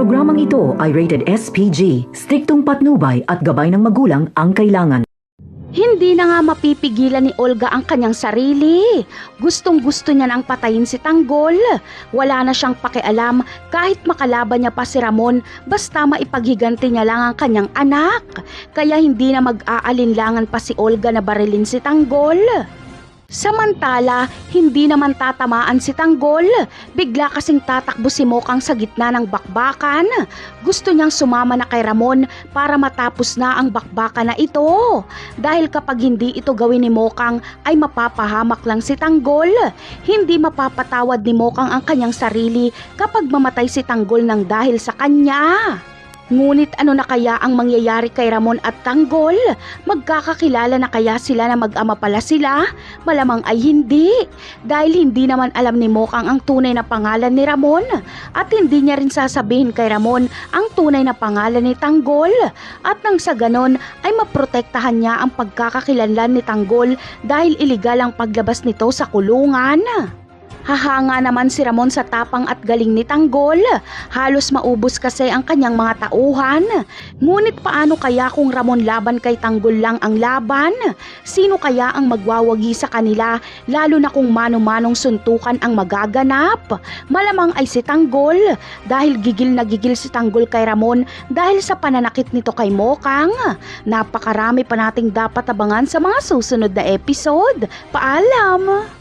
Programang ito ay rated SPG, striktong patnubay at gabay ng magulang ang kailangan. Hindi na nga mapipigilan ni Olga ang kanyang sarili. Gustong-gusto niya nang patayin si Tanggol. Wala na siyang pakialam kahit makalaban niya pa si Ramon basta maipaghiganti niya lang ang kanyang anak. Kaya hindi na mag-aalinlangan pa si Olga na barilin si Tanggol. Samantala, hindi naman tatamaan si Tanggol. Bigla kasing tatakbo si Mokang sa gitna ng bakbakan. Gusto niyang sumama na kay Ramon para matapos na ang bakbakan na ito. Dahil kapag hindi ito gawin ni Mokang ay mapapahamak lang si Tanggol. Hindi mapapatawad ni Mokang ang kanyang sarili kapag mamatay si Tanggol ng dahil sa kanya. Ngunit ano na kaya ang mangyayari kay Ramon at Tanggol? Magkakakilala na kaya sila na mag-ama pala sila? Malamang ay hindi. Dahil hindi naman alam ni Mokang ang tunay na pangalan ni Ramon. At hindi niya rin sasabihin kay Ramon ang tunay na pangalan ni Tanggol. At nang sa ganon ay maprotektahan niya ang pagkakakilanlan ni Tanggol dahil iligal ang paglabas nito sa kulungan. Hahanga naman si Ramon sa tapang at galing ni Tanggol. Halos maubos kasi ang kanyang mga tauhan. Ngunit paano kaya kung Ramon laban kay Tanggol lang ang laban? Sino kaya ang magwawagi sa kanila lalo na kung mano-manong suntukan ang magaganap? Malamang ay si Tanggol dahil gigil na gigil si Tanggol kay Ramon dahil sa pananakit nito kay Mokang. Napakarami pa nating dapat abangan sa mga susunod na episode. Paalam!